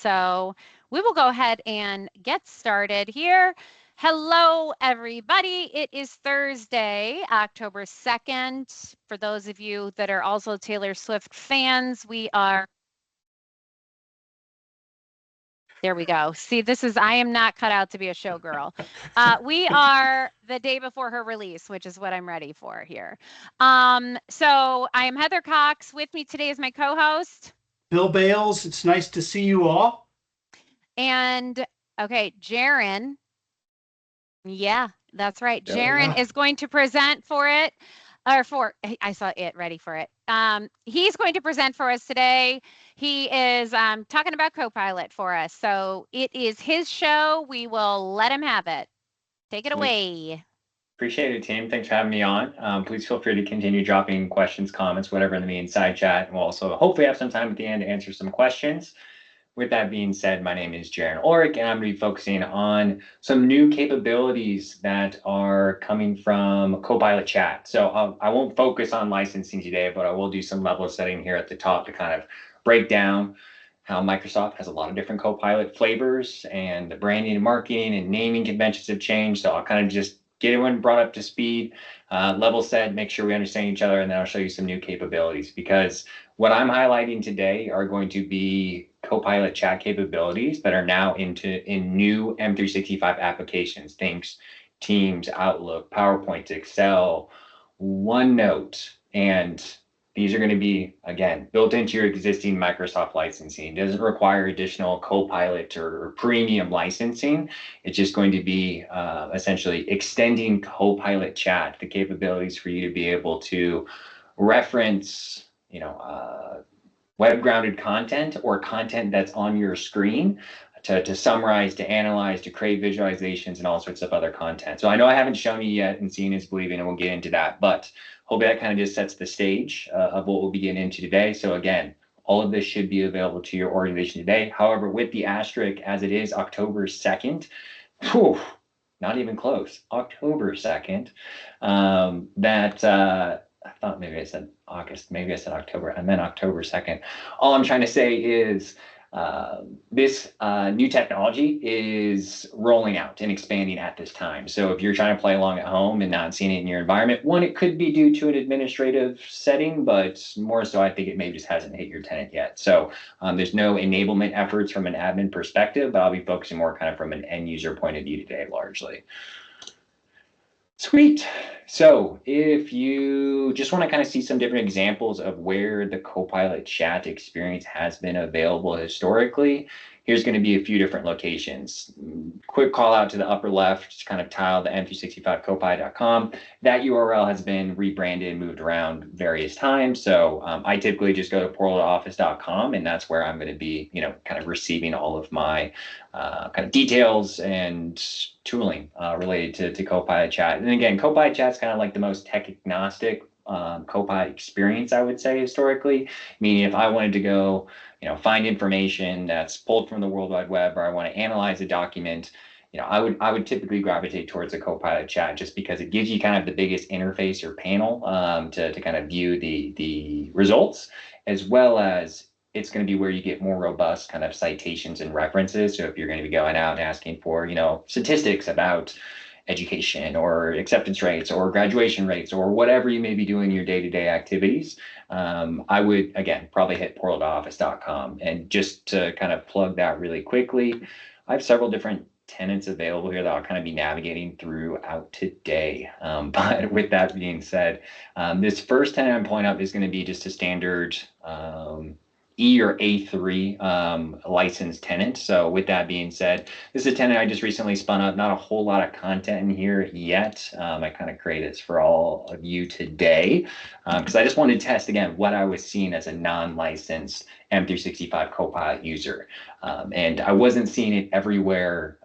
So we will go ahead and get started here. Hello, everybody. It is Thursday, October 2nd. For those of you that are also Taylor Swift fans, there we go. See, I am not cut out to be a showgirl. We are the day before her release, which is what I'm ready for here. So I am Heather Cox. With me today is my co-host, Bill Bales. It's nice to see you all. And okay, Jaron. Yeah, that's right. Jaron is going to present for it, I saw it, ready for it. He's going to present for us today. He is talking about Copilot for us. So it is his show. We will let him have it. Take it away. Appreciate it, team. Thanks for having me on. Please feel free to continue dropping questions, comments, whatever in the main side chat. And we'll also hopefully have some time at the end to answer some questions. With that being said, my name is Jaron Ulrich, and I'm going to be focusing on some new capabilities that are coming from Copilot Chat. So I won't focus on licensing today, but I will do some level setting here at the top to kind of break down how Microsoft has a lot of different Copilot flavors, and the branding and marketing and naming conventions have changed. So I'll kind of just get everyone brought up to speed, level set, make sure we understand each other, and then I'll show you some new capabilities, because what I'm highlighting today are going to be Copilot Chat capabilities that are now in new M365 applications, things Teams, Outlook, PowerPoint, Excel, OneNote, and these are going to be, again, built into your existing Microsoft licensing. It doesn't require additional Copilot or premium licensing. It's just going to be essentially extending Copilot Chat, the capabilities for you to be able to reference, web-grounded content or content that's on your screen to summarize, to analyze, to create visualizations, and all sorts of other content. So I know I haven't shown you yet, and seeing is believing, and we'll get into that, but hopefully that kind of just sets the stage of what we'll be getting into today. So again, all of this should be available to your organization today. However, with the asterisk, as it is October 2nd, not even close, October 2nd, I thought maybe I said August, maybe I said October, I meant October 2nd. All I'm trying to say is this new technology is rolling out and expanding at this time. So if you're trying to play along at home and not seeing it in your environment, one, it could be due to an administrative setting, but more so I think it maybe just hasn't hit your tenant yet. So there's no enablement efforts from an admin perspective, but I'll be focusing more kind of from an end user point of view today, largely. Sweet. So if you just want to kind of see some different examples of where the Copilot Chat experience has been available historically, here's going to be a few different locations. Quick call out to the upper left, just kind of tile the m365copilot.com. That URL has been rebranded and moved around various times. So I typically just go to portaloffice.com, and that's where I'm going to be, kind of receiving all of my kind of details and tooling related to Copilot Chat. And again, Copilot Chat is kind of like the most tech agnostic Copilot experience, I would say, historically. Meaning if I wanted to go, find information that's pulled from the World Wide Web, or I want to analyze a document, I would typically gravitate towards a Copilot Chat, just because it gives you kind of the biggest interface or panel to kind of view the results, as well as it's going to be where you get more robust kind of citations and references. So if you're going to be going out and asking for, statistics about education or acceptance rates or graduation rates or whatever you may be doing in your day-to-day activities, I would, again, probably hit portaloffice.com. And just to kind of plug that really quickly, I have several different tenants available here that I'll kind of be navigating throughout today. But with that being said, this first tenant I'm pulling up is going to be just a standard E or A3 licensed tenant. So with that being said, this is a tenant I just recently spun up. Not a whole lot of content in here yet. I kind of created this for all of you today because I just wanted to test again what I was seeing as a non-licensed M365 Copilot user. And I wasn't seeing it everywhere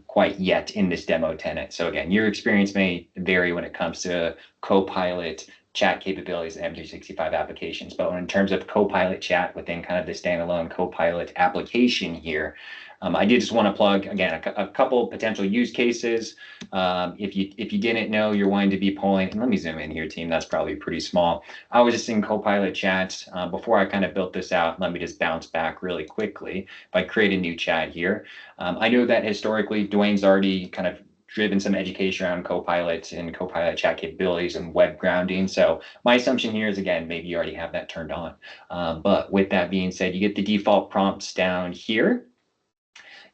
quite yet in this demo tenant. So again, your experience may vary when it comes to Copilot chat capabilities in M365 applications. But in terms of Copilot Chat within kind of the standalone Copilot application here, I did just want to plug, again, a couple potential use cases. If you didn't know, you're wanting to be pulling, and let me zoom in here, team, that's probably pretty small. I was just in Copilot Chat before I kind of built this out. Let me just bounce back really quickly. If I create a new chat here, I know that historically Dwayne's already kind of driven some education around Copilot and Copilot Chat capabilities and web grounding. So my assumption here is, again, maybe you already have that turned on. But with that being said, you get the default prompts down here.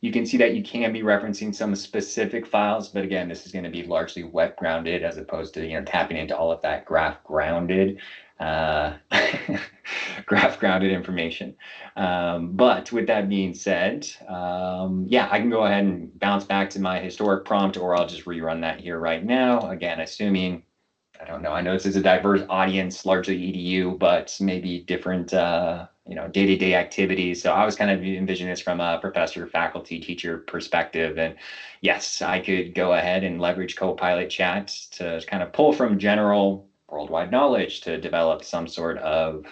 You can see that you can be referencing some specific files, but again, this is going to be largely web grounded as opposed to tapping into all of that graph grounded graph grounded information. But with that being said, yeah, I can go ahead and bounce back to my historic prompt, or I'll just rerun that here right now. Again, assuming, I don't know, I know this is a diverse audience, largely EDU, but maybe different day-to-day activities. So I was kind of envisioning this from a professor, faculty, teacher perspective. And yes, I could go ahead and leverage Copilot Chat to kind of pull from general worldwide knowledge to develop some sort of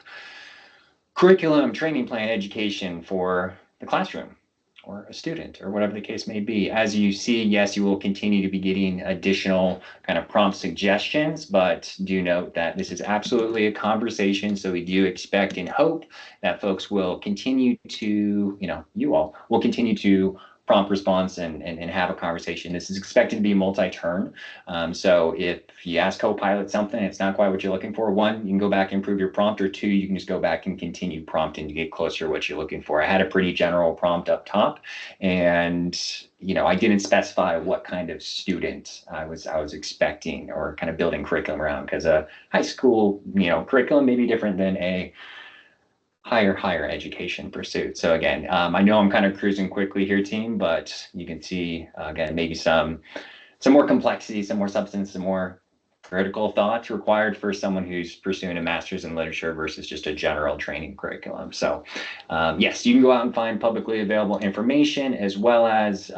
curriculum, training plan, education for the classroom or a student or whatever the case may be. As you see, yes, you will continue to be getting additional kind of prompt suggestions, but do note that this is absolutely a conversation. So we do expect and hope that folks will continue to, you all will continue to prompt response and have a conversation. This is expected to be multi-turn. So if you ask Copilot something, it's not quite what you're looking for, one, you can go back and improve your prompt, or two, you can just go back and continue prompting to get closer to what you're looking for. I had a pretty general prompt up top, and I didn't specify what kind of student I was expecting or kind of building curriculum around, because a high school curriculum may be different than a higher education pursuit. So again, I know I'm kind of cruising quickly here, team, but you can see again maybe some more complexity, some more substance, some more critical thoughts required for someone who's pursuing a master's in literature versus just a general training curriculum. So yes, you can go out and find publicly available information, as well as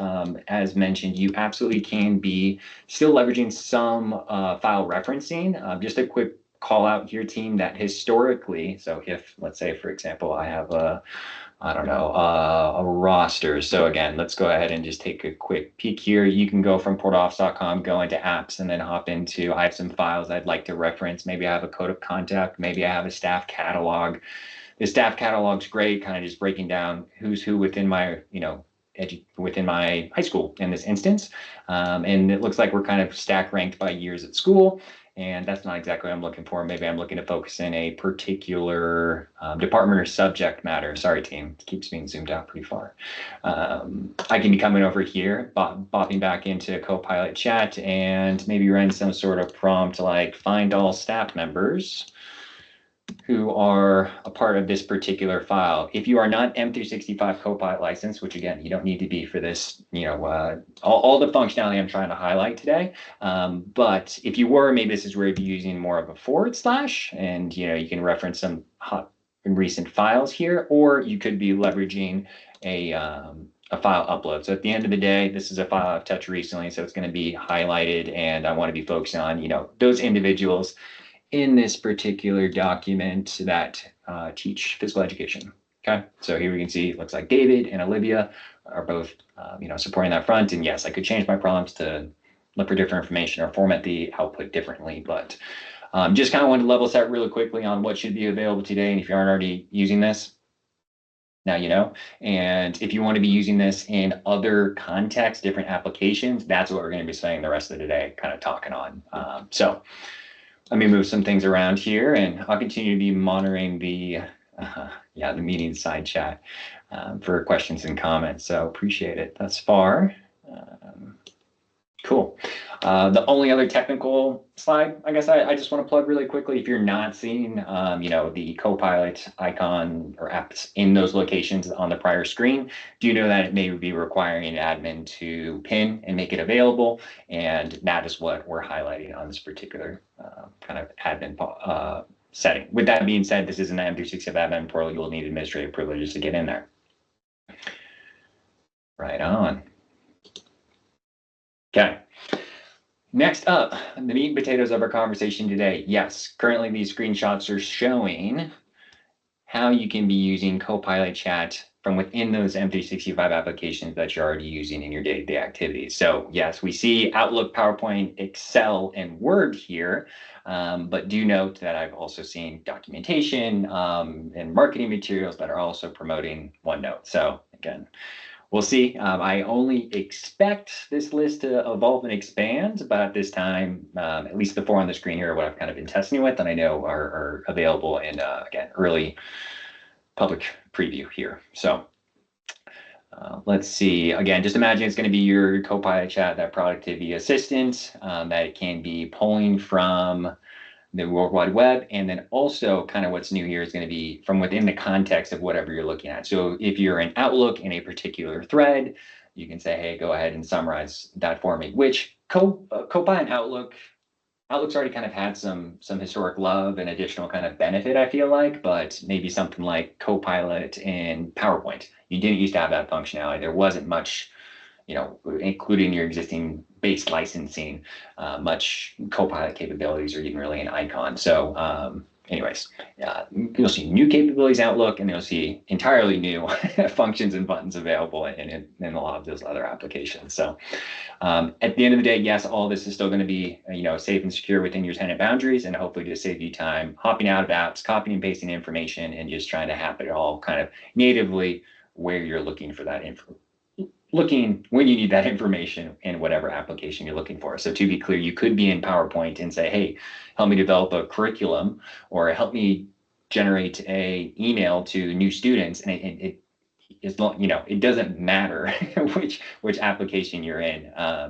mentioned, you absolutely can be still leveraging some file referencing. Just a quick call out here, team, that historically, so if, let's say, for example, I have a roster. So again, let's go ahead and just take a quick peek here. You can go from portoffice.com, go into apps, and then hop into, I have some files I'd like to reference. Maybe I have a code of conduct. Maybe I have a staff catalog. The staff catalog's great, kind of just breaking down who's who within my, within my high school in this instance. And it looks like we're kind of stack ranked by years at school. And that's not exactly what I'm looking for. Maybe I'm looking to focus in a particular department or subject matter. Sorry, team, it keeps being zoomed out pretty far. I can be coming over here, bopping back into Copilot Chat, and maybe run some sort of prompt like find all staff members who are a part of this particular file. If you are not M365 Copilot licensed, which again, you don't need to be for this, all the functionality I'm trying to highlight today. But if you were, maybe this is where you'd be using more of a / and you can reference some hot and recent files here, or you could be leveraging a file upload. So at the end of the day, this is a file I've touched recently, so it's going to be highlighted, and I want to be focused on, those individuals in this particular document that teach physical education. Okay, so here we can see it looks like David and Olivia are both supporting that front. And yes, I could change my prompts to look for different information or format the output differently, but just kind of wanted to level set really quickly on what should be available today. And if you aren't already using this, now you know. And if you want to be using this in other contexts, different applications, that's what we're going to be spending the rest of the day kind of talking on. So let me move some things around here, and I'll continue to be monitoring the meeting side chat for questions and comments. So appreciate it thus far. Cool. The only other technical slide, I guess I just want to plug really quickly. If you're not seeing, the Copilot icon or apps in those locations on the prior screen, do know that it may be requiring an admin to pin and make it available. And that is what we're highlighting on this particular kind of admin setting. With that being said, this is an M365 admin portal. You will need administrative privileges to get in there. Right on. Okay. Next up, the meat and potatoes of our conversation today. Yes, currently these screenshots are showing how you can be using Copilot Chat from within those M365 applications that you're already using in your day-to-day activities. So yes, we see Outlook, PowerPoint, Excel, and Word here, but do note that I've also seen documentation and marketing materials that are also promoting OneNote. So again, we'll see. I only expect this list to evolve and expand, but at this time, at least the four on the screen here are what I've kind of been testing with, and I know are available in, again, early public preview here. So let's see. Again, just imagine it's going to be your Copilot Chat, that productivity assistant that it can be pulling from the World Wide Web. And then also kind of what's new here is going to be from within the context of whatever you're looking at. So if you're in Outlook in a particular thread, you can say, hey, go ahead and summarize that for me, which Copilot and Outlook's already kind of had some historic love and additional kind of benefit, I feel like, but maybe something like Copilot in PowerPoint. You didn't used to have that functionality. There wasn't much, including your existing base licensing, much Copilot capabilities or even really an icon. So anyways, you'll see new capabilities in Outlook, and you'll see entirely new functions and buttons available in a lot of those other applications. So at the end of the day, yes, all this is still going to be, safe and secure within your tenant boundaries, and hopefully just save you time hopping out of apps, copying and pasting information, and just trying to have it all kind of natively where you're looking for that info. Looking when you need that information in whatever application you're looking for. So to be clear, you could be in PowerPoint and say, hey, help me develop a curriculum, or help me generate a email to new students. And it doesn't matter which application you're in.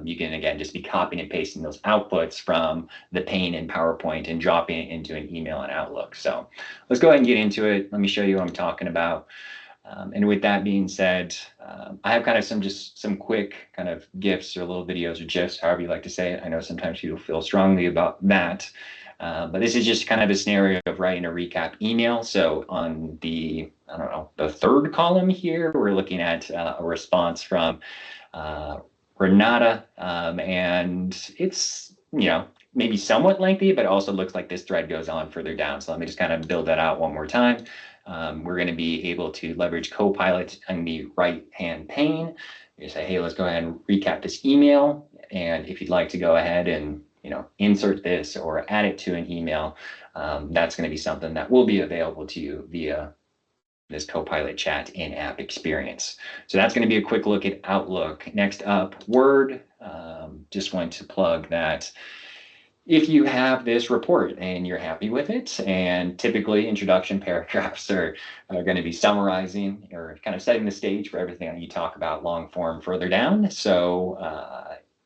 You can, again, just be copying and pasting those outputs from the pane in PowerPoint and dropping it into an email in Outlook. So let's go ahead and get into it. Let me show you what I'm talking about. And with that being said, I have kind of some quick kind of GIFs or little videos or GIFs, however you like to say it. I know sometimes people feel strongly about that, but this is just kind of a scenario of writing a recap email. So on the third column here, we're looking at a response from Renata, and it's maybe somewhat lengthy, but also looks like this thread goes on further down. So let me just kind of build that out one more time. We're going to be able to leverage Copilot on the right-hand pane. You say, hey, let's go ahead and recap this email. And if you'd like to go ahead and insert this or add it to an email, that's going to be something that will be available to you via this Copilot Chat in-app experience. So that's going to be a quick look at Outlook. Next up, Word. Just want to plug that if you have this report and you're happy with it, and typically introduction paragraphs are going to be summarizing or kind of setting the stage for everything that you talk about long form further down. So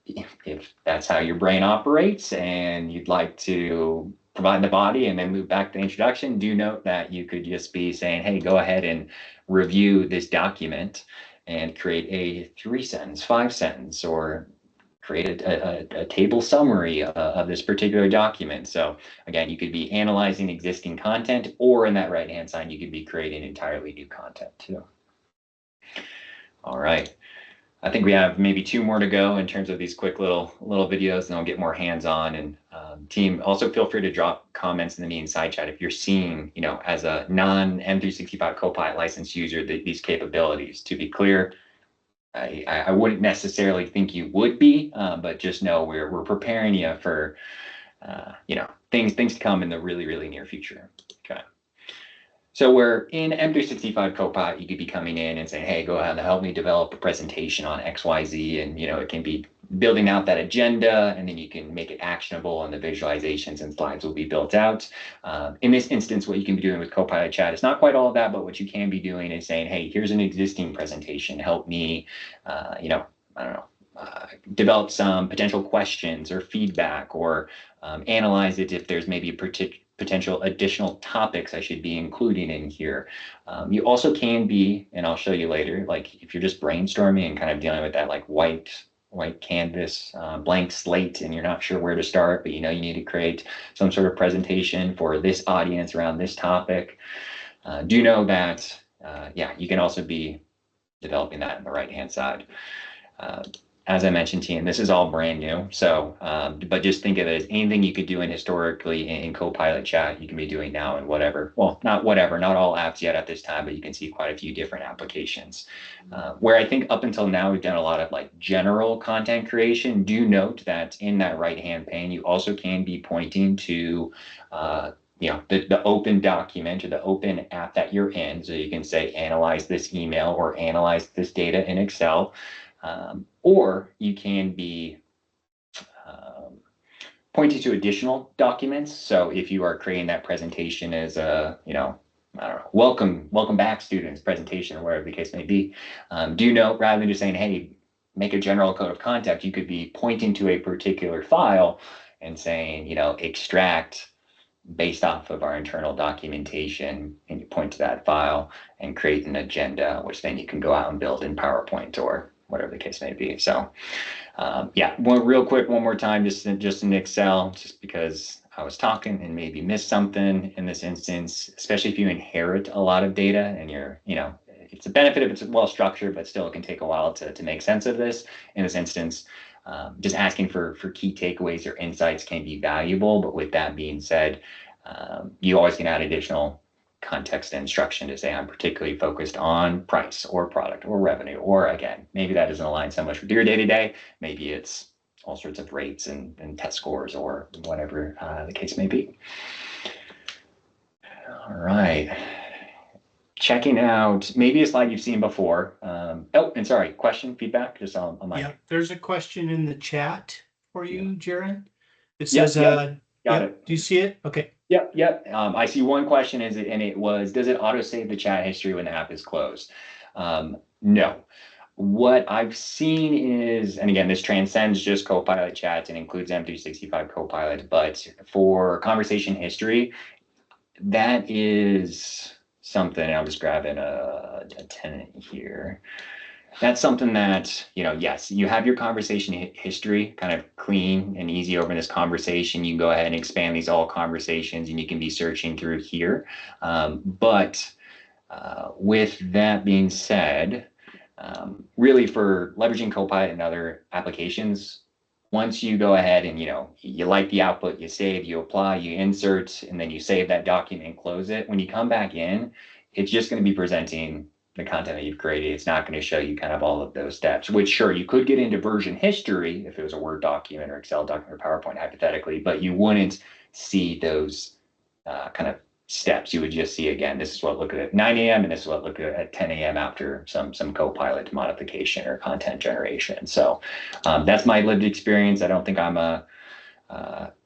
if that's how your brain operates and you'd like to provide the body and then move back to the introduction, do note that you could just be saying, hey, go ahead and review this document and create a 3-sentence, 5-sentence, or create a table summary of this particular document. So again, you could be analyzing existing content, or in that right-hand side, you could be creating entirely new content too. All right. I think we have maybe 2 more to go in terms of these quick little videos, and I'll get more hands-on. And team, also feel free to drop comments in the meeting side chat if you're seeing, as a non-M365 Copilot licensed user, these capabilities. To be clear, I wouldn't necessarily think you would be, but just know we're preparing you for things to come in the really, really near future. Okay. So we're in M365 Copilot, you could be coming in and saying, hey, go ahead and help me develop a presentation on XYZ. And, it can be building out that agenda, and then you can make it actionable, and the visualizations and slides will be built out. In this instance, what you can be doing with Copilot Chat is not quite all of that, but what you can be doing is saying, hey, here's an existing presentation. Help me, develop some potential questions or feedback, or analyze it if there's maybe potential additional topics I should be including in here. You also can be, and I'll show you later, like if you're just brainstorming and kind of dealing with that like white canvas, blank slate, and you're not sure where to start, but you need to create some sort of presentation for this audience around this topic. Do know that, you can also be developing that on the right-hand side. as I mentioned to you, and this is all brand new. So, but just think of it as anything you could do in historically in Copilot Chat, you can be doing now in whatever. Well, not whatever, not all apps yet at this time, but you can see quite a few different applications. Where I think up until now we've done a lot of like general content creation. Do note that in that right-hand pane, you also can be pointing to the open document or the open app that you're in. So you can say, analyze this email or analyze this data in Excel. Or you can be pointing to additional documents. So if you are creating that presentation as a, I don't know, welcome back students presentation or whatever the case may be, do note rather than just saying, hey, make a general code of conduct, you could be pointing to a particular file and saying, extract based off of our internal documentation, and you point to that file and create an agenda, which then you can go out and build in PowerPoint or whatever the case may be. So one more time, just in Excel, just because I was talking and maybe missed something in this instance, especially if you inherit a lot of data and it's a benefit if it's well structured, but still it can take a while to make sense of this. In this instance, just asking for key takeaways or insights can be valuable. But with that being said, you always can add additional context and instruction to say, I'm particularly focused on price or product or revenue, or again, maybe that doesn't align so much with your day-to-day. Maybe it's all sorts of rates and test scores or whatever the case may be. All right. Checking out maybe a slide you've seen before. And sorry, question, feedback, just on my. Yeah, there's a question in the chat for you, Jaron. It Yep, says, got it. Do you see it? Okay. Yep. I see one question and it was, does it auto save the chat history when the app is closed? No. What I've seen is, and again, this transcends just Copilot Chat and includes M365 Copilot, but for conversation history, that is something. I was grabbing a tenant here. That's something that, yes, you have your conversation history kind of clean and easy over this conversation. You can go ahead and expand these all conversations and you can be searching through here. But with that being said, really for leveraging Copilot and other applications, once you go ahead and, you like the output, you save, you apply, you insert, and then you save that document and close it. When you come back in, it's just going to be presenting the content that you've created. It's not going to show you kind of all of those steps, which sure, you could get into version history if it was a Word document or Excel document or PowerPoint hypothetically, but you wouldn't see those kind of steps. You would just see, again, this is what look at 9 a.m. and this is what look at 10 a.m. after some Copilot modification or content generation. So that's my lived experience. I don't think I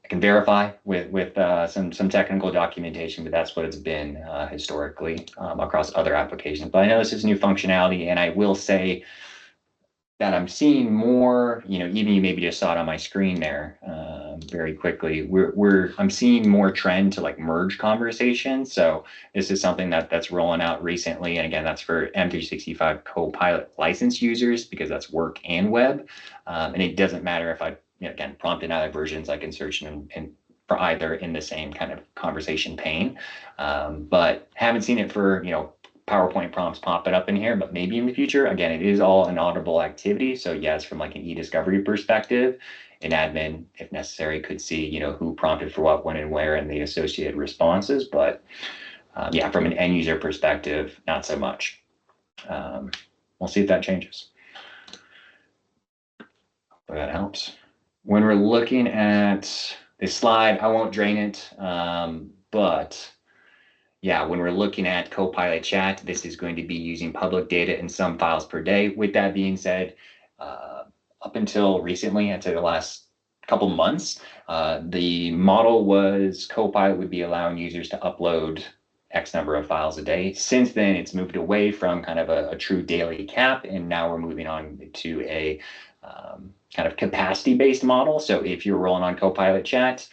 can verify with some technical documentation, but that's what it's been historically across other applications. But I know this is new functionality, and I will say that I'm seeing more, even you maybe just saw it on my screen there very quickly. I'm seeing more trend to like merge conversations. So this is something that's rolling out recently. And again, that's for M365 Copilot license users because that's work and web. And it doesn't matter if I, again, prompt in either versions, I can search and for either in the same kind of conversation pane. But haven't seen it for, PowerPoint prompts popping up in here, but maybe in the future. Again, it is all an audible activity. So yes, from like an e-discovery perspective, an admin, if necessary, could see, who prompted for what, when, and where, and the associated responses. But yeah, from an end user perspective, not so much. We'll see if that changes. Hopefully that helps. When we're looking at this slide, I won't drain it, but yeah, when we're looking at Copilot Chat, this is going to be using public data in some files per day. With that being said, up until recently, I'd say the last couple months, the model was Copilot would be allowing users to upload X number of files a day. Since then, it's moved away from kind of a true daily cap, and now we're moving on to a kind of capacity-based model. So if you're rolling on Copilot Chat,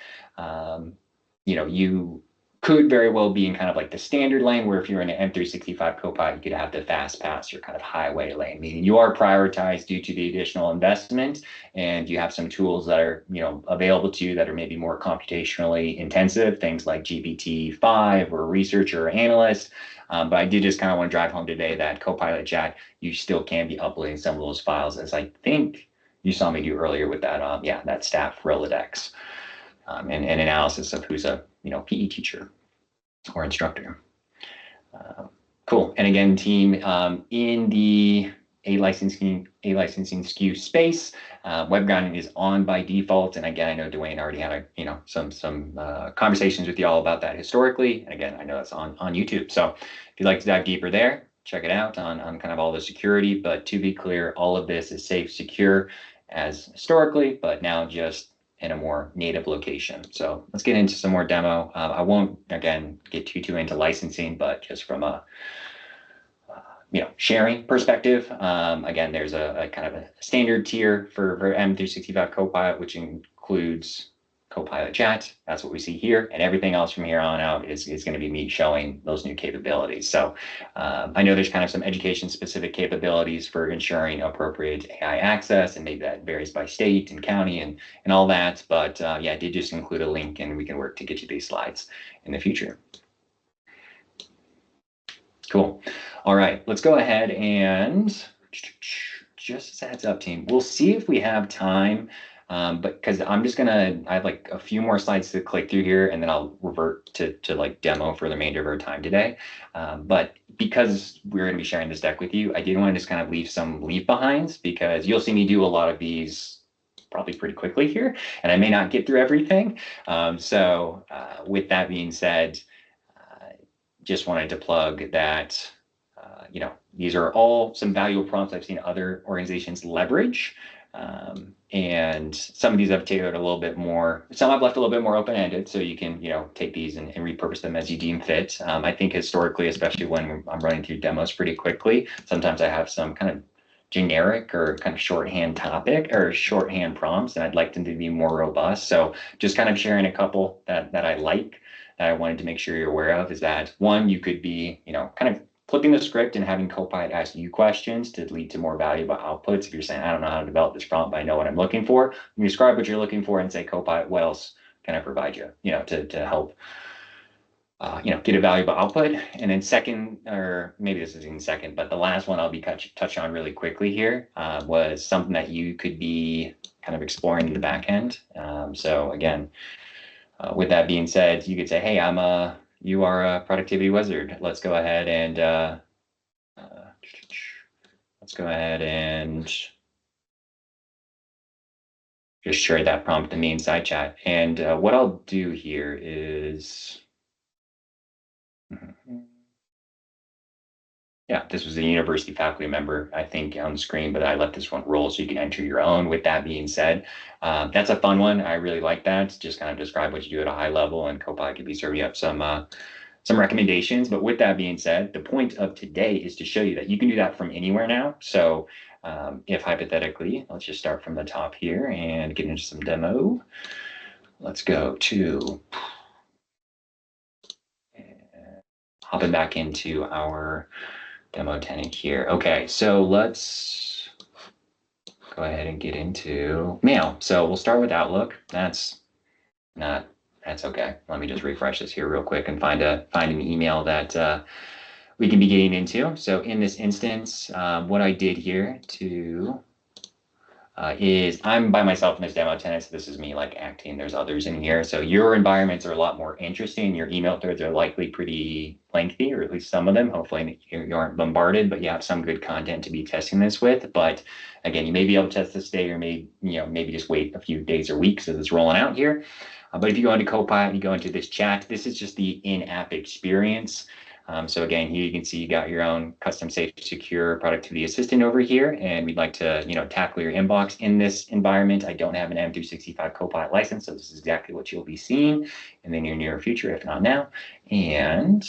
you could very well be in kind of like the standard lane, where if you're in an M365 Copilot, you could have the fast pass, your kind of highway lane, meaning you are prioritized due to the additional investment, and you have some tools that are, available to you that are maybe more computationally intensive, things like GPT-5 or researcher or analyst. But I did just kind of want to drive home today that Copilot Chat, you still can be uploading some of those files, as I think you saw me do earlier with that, that staff Rolodex, and analysis of who's a PE teacher or instructor. Cool. And again, team, in the a licensing SKU space, web grounding is on by default. And again, I know Dwayne already had some conversations with you all about that historically. And again, I know that's on YouTube. So if you'd like to dive deeper there, check it out on kind of all the security. But to be clear, all of this is safe, secure as historically, but now just in a more native location. So let's get into some more demo. I won't, again, get too into licensing, but just from a sharing perspective, again, there's a kind of a standard tier for M365 Copilot, which includes Copilot Chat. That's what we see here, and everything else from here on out is going to be me showing those new capabilities. So I know there's kind of some education specific capabilities for ensuring appropriate AI access, and maybe that varies by state and county and all that. But yeah, I did just include a link, and we can work to get you these slides in the future. Cool. All right, let's go ahead and just as a heads up, team, we'll see if we have time. But because I have like a few more slides to click through here, and then I'll revert to like demo for the remainder of our time today. But because we're going to be sharing this deck with you, I did want to just kind of leave some leave behinds, because you'll see me do a lot of these probably pretty quickly here, and I may not get through everything. So with that being said, just wanted to plug that, these are all some valuable prompts I've seen other organizations leverage. And some of these I've tailored a little bit more, some I've left a little bit more open-ended, so you can, take these and repurpose them as you deem fit. I think historically, especially when I'm running through demos pretty quickly, sometimes I have some kind of generic or kind of shorthand topic or shorthand prompts, and I'd like them to be more robust. So just kind of sharing a couple that I like, that I wanted to make sure you're aware of, is that one, you could be, kind of flipping the script and having Copilot ask you questions to lead to more valuable outputs. If you're saying, I don't know how to develop this prompt, but I know what I'm looking for, you describe what you're looking for and say, Copilot, what else can I provide you, to help, get a valuable output. And then second, or maybe this isn't second, but the last one I'll be touch on really quickly here was something that you could be kind of exploring in the back end. So again, with that being said, you could say, hey, you are a productivity wizard. Let's go ahead and just share that prompt in the inside chat. And what I'll do here is, yeah, this was a university faculty member, I think, on the screen, but I let this one roll so you can enter your own. With that being said, that's a fun one. I really like that. Just kind of describe what you do at a high level, and Copilot could be serving up some recommendations. But with that being said, the point of today is to show you that you can do that from anywhere now. So if hypothetically, let's just start from the top here and get into some demo. Let's go to hopping back into our demo tenant here. Okay, so let's go ahead and get into mail. So we'll start with Outlook. That's okay. Let me just refresh this here real quick and find an email that we can be getting into. So in this instance, what I did here is I'm by myself in this demo tenant, so this is me like acting. There's others in here. So your environments are a lot more interesting. Your email threads are likely pretty lengthy, or at least some of them. Hopefully you aren't bombarded, but you have some good content to be testing this with. But again, you may be able to test this today, or maybe just wait a few days or weeks as it's rolling out here. But if you go into Copilot, you go into this chat, this is just the in-app experience. So again, here you can see you got your own custom, safe, secure productivity assistant over here, and we'd like to, tackle your inbox in this environment. I don't have an M365 Copilot license, so this is exactly what you'll be seeing in the near future, if not now. And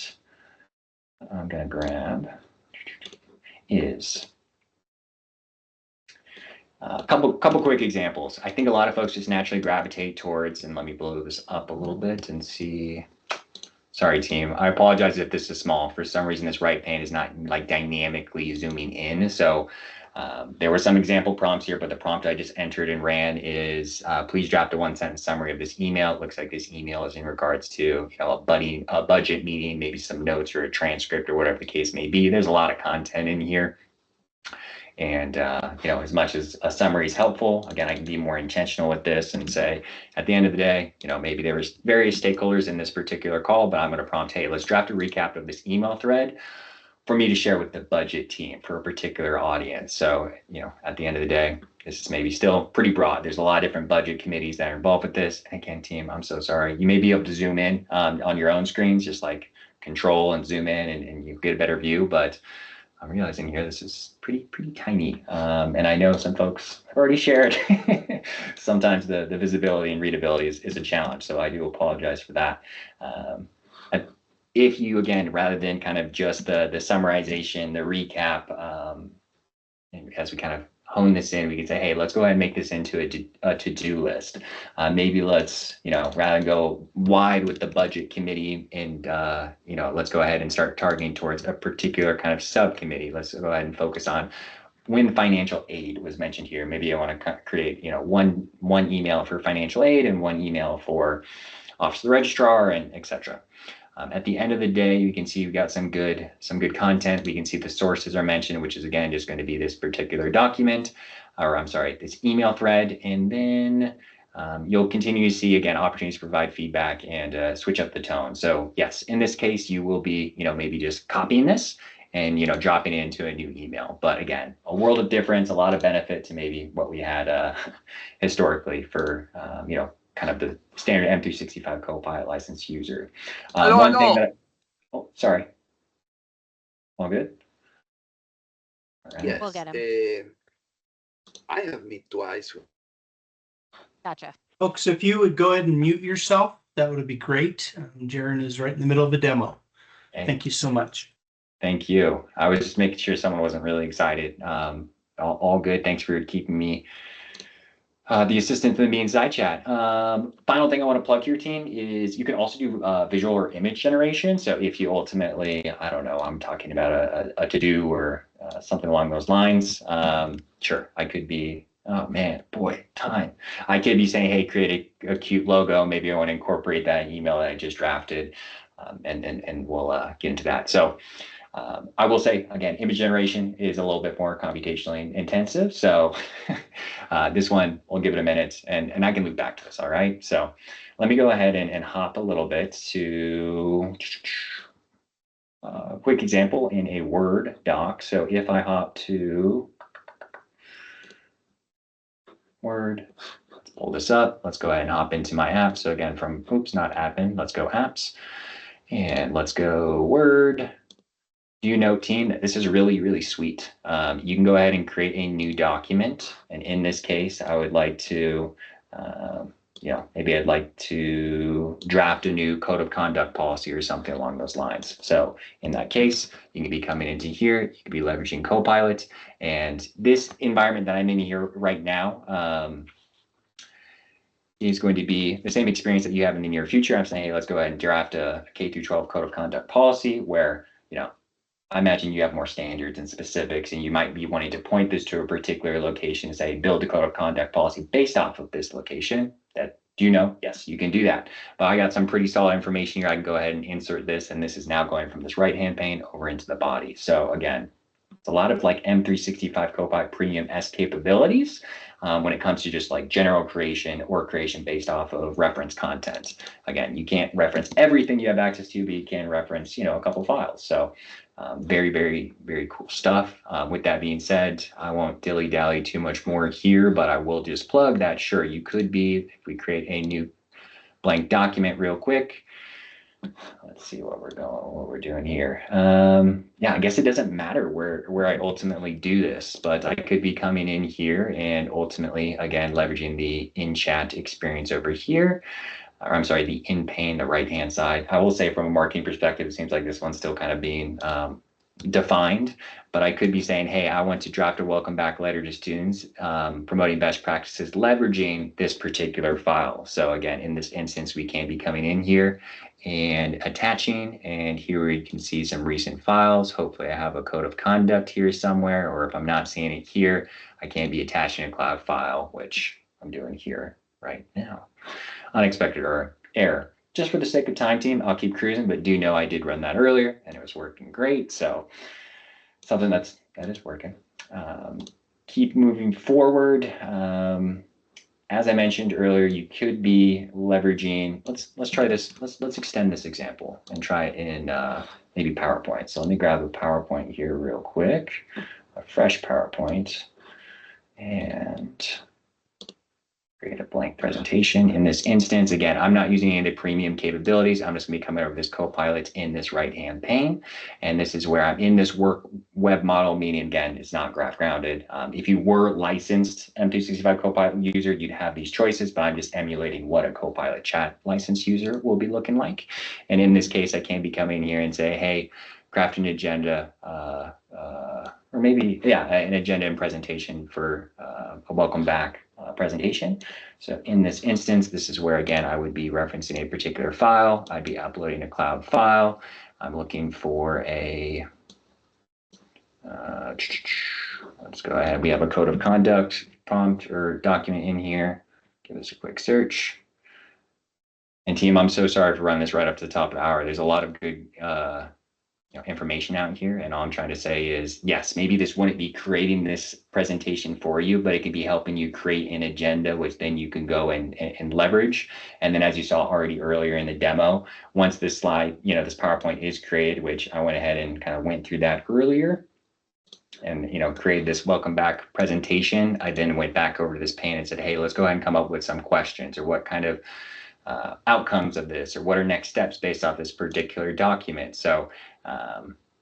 I'm gonna grab is a couple quick examples. I think a lot of folks just naturally gravitate towards, and let me blow this up a little bit and see. Sorry, team. I apologize if this is small. For some reason, this right pane is not like dynamically zooming in. So there were some example prompts here, but the prompt I just entered and ran is, please draft a one-sentence summary of this email. It looks like this email is in regards to a budget meeting, maybe some notes or a transcript or whatever the case may be. There's a lot of content in here. And, as much as a summary is helpful, again, I can be more intentional with this and say, at the end of the day, maybe there was various stakeholders in this particular call, but I'm going to prompt, hey, let's draft a recap of this email thread for me to share with the budget team for a particular audience. So, at the end of the day, this is maybe still pretty broad. There's a lot of different budget committees that are involved with this. And again, team, I'm so sorry. You may be able to zoom in on your own screens, just like control and zoom in and you get a better view. But I'm realizing here this is pretty tiny. And I know some folks have already shared. Sometimes the visibility and readability is a challenge. So I do apologize for that. If you, again, rather than kind of just the summarization, the recap, and as we kind of hone this in, we can say, hey, let's go ahead and make this into a to-do list. Maybe let's, rather than go wide with the budget committee and, let's go ahead and start targeting towards a particular kind of subcommittee. Let's go ahead and focus on when financial aid was mentioned here. Maybe I want to create, one email for financial aid and one email for Office of the Registrar and et cetera. At the end of the day, you can see we've got some good content. We can see the sources are mentioned, which is again just going to be this particular document, or I'm sorry, this email thread. And then you'll continue to see again opportunities to provide feedback and switch up the tone. So yes, in this case, you will be maybe just copying this and dropping it into a new email. But again, a world of difference, a lot of benefit to maybe what we had historically for kind of the standard M365 Copilot licensed user. One thing that sorry. All good? All right. Yes. We'll get him. I have met twice. Gotcha. Folks, if you would go ahead and mute yourself, that would be great. Jaren is right in the middle of a demo. Okay. Thank you so much. Thank you. I was just making sure someone wasn't really excited. All good. Thanks for keeping me the assistant for me inside chat. Final thing I want to plug here, team, is you can also do visual or image generation. So if you ultimately, I don't know, I'm talking about a to-do or something along those lines. Sure, I could be, oh man, boy, time. I could be saying, hey, create a cute logo. Maybe I want to incorporate that email that I just drafted, and we'll get into that. So I will say, again, image generation is a little bit more computationally intensive. So this one, we'll give it a minute and I can loop back to this. All right. So let me go ahead and hop a little bit to a quick example in a Word doc. So if I hop to Word, let's pull this up. Let's go ahead and hop into my app. So again, from, oops, not admin, let's go apps and let's go Word. Do you know, team, that this is really sweet? You can go ahead and create a new document. And in this case, I would like to, maybe I'd like to draft a new code of conduct policy or something along those lines. So in that case, you can be coming into here, you can be leveraging Copilot. And this environment that I'm in here right now is going to be the same experience that you have in the near future. I'm saying, hey, let's go ahead and draft a K through 12 code of conduct policy where, I imagine you have more standards and specifics, and you might be wanting to point this to a particular location and say, build a code of conduct policy based off of this location. That, do you know? Yes, you can do that. But I got some pretty solid information here. I can go ahead and insert this, and this is now going from this right-hand pane over into the body. So again, it's a lot of like M365 Copilot Premium S capabilities when it comes to just like general creation or creation based off of reference content. Again, you can't reference everything you have access to, but you can reference, a couple files. So very cool stuff. With that being said, I won't dilly-dally too much more here, but I will just plug that. Sure, you could be, if we create a new blank document real quick. Let's see what we're doing here. Yeah, I guess it doesn't matter where I ultimately do this, but I could be coming in here and ultimately, again, leveraging the in-chat experience over here. Or I'm sorry, the in pane, the right-hand side. I will say from a marketing perspective, it seems like this one's still kind of being defined, but I could be saying, hey, I want to draft a welcome back letter to students, promoting best practices, leveraging this particular file. So again, in this instance, we can be coming in here and attaching, and here we can see some recent files. Hopefully I have a code of conduct here somewhere, or if I'm not seeing it here, I can be attaching a cloud file, which I'm doing here right now. Unexpected error. Just for the sake of time, team, I'll keep cruising, but do know I did run that earlier and it was working great. So something that is working. keep moving forward. As I mentioned earlier, you could be leveraging, let's try this, let's extend this example and try it in maybe PowerPoint. So let me grab a PowerPoint here real quick, a fresh PowerPoint, and create a blank presentation. In this instance, again, I'm not using any of the premium capabilities. I'm just gonna be coming over this Copilot in this right-hand pane. And this is where I'm in this work web model, meaning again, it's not graph grounded. If you were licensed M365 Copilot user, you'd have these choices, but I'm just emulating what a Copilot Chat licensed user will be looking like. And in this case, I can be coming here and say, hey, craft an agenda, or maybe, yeah, an agenda and presentation for a welcome back presentation. So in this instance, this is where, again, I would be referencing a particular file. I'd be uploading a cloud file. I'm looking for a, let's go ahead. We have a code of conduct prompt or document in here. Give this a quick search. And team, I'm so sorry for running this right up to the top of the hour. There's a lot of good information out here, and all I'm trying to say is, yes, maybe this wouldn't be creating this presentation for you, but it could be helping you create an agenda, which then you can go and leverage. And then, as you saw already earlier in the demo, once this slide, this PowerPoint is created, which I went ahead and kind of went through that earlier, and created this welcome back presentation, I then went back over to this pane and said, hey, let's go ahead and come up with some questions, or what kind of outcomes of this, or what are next steps based off this particular document. So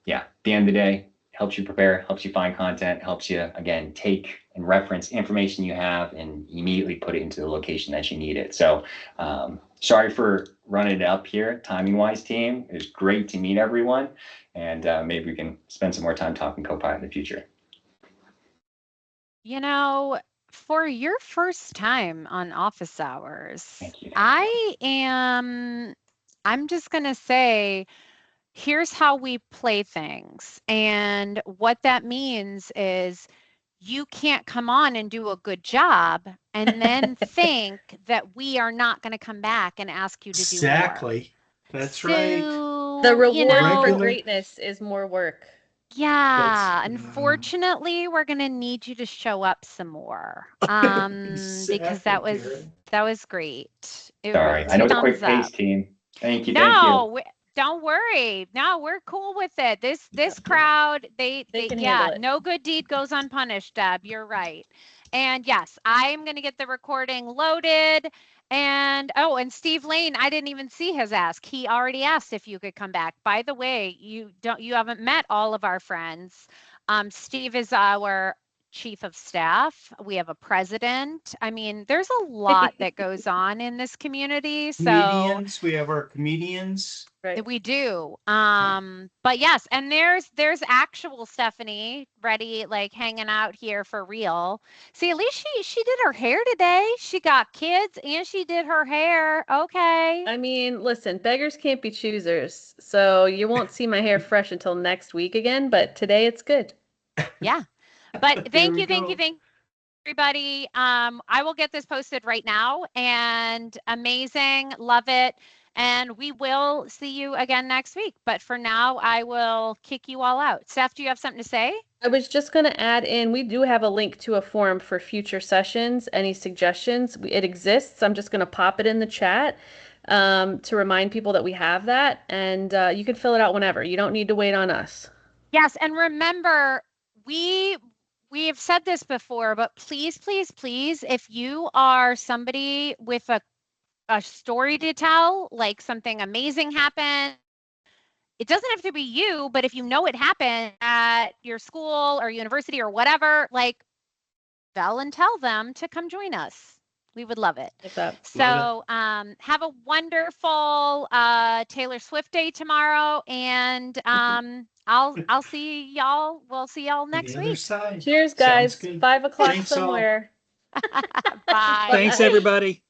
yeah, at the end of the day, helps you prepare, helps you find content, helps you, again, take and reference information you have and immediately put it into the location that you need it. So sorry for running it up here, timing wise, team. It was great to meet everyone, and maybe we can spend some more time talking Copilot in the future. For your first time on office hours, Thank you. I'm just going to say, here's how we play things. And what that means is you can't come on and do a good job and then think that we are not going to come back and ask you to do more. Exactly. That's right. The reward for Regular- greatness is more work. Yeah, unfortunately, we're going to need you to show up some more because that was great. Sorry, I know it's a quick pace, team. Thank you. Don't worry. No, we're cool with it. This crowd, they can handle it. No good deed goes unpunished, Deb. You're right. And yes, I'm going to get the recording loaded. And Steve Lane, I didn't even see his ask. He already asked if you could come back. By the way, you haven't met all of our friends. Steve is our chief of staff. We have a president. I mean, there's a lot that goes on in this community. So comedians, we have our comedians. Right. we do. But yes, and there's actual Stephanie ready, like hanging out here for real. See, at least she did her hair today. She got kids and she did her hair. Okay. I mean, listen, beggars can't be choosers. So you won't see my hair fresh until next week again, but today it's good. Yeah. But thank you, everybody. I will get this posted right now, and amazing, love it. And we will see you again next week. But for now, I will kick you all out. Steph, do you have something to say? I was just going to add in, we do have a link to a forum for future sessions. Any suggestions? It exists. I'm just going to pop it in the chat to remind people that we have that. And you can fill it out whenever. You don't need to wait on us. Yes. And remember, we have said this before, but please, please, please, if you are somebody with a story to tell, like something amazing happened, it doesn't have to be you, but if you know it happened at your school or university or whatever, like, bell and tell them to come join us. We would love it. So have a wonderful Taylor Swift day tomorrow, and I'll see y'all. We'll see y'all next week. Side. Cheers, guys. Sounds good. 5 o'clock Thanks all. somewhere. Bye. Thanks, everybody.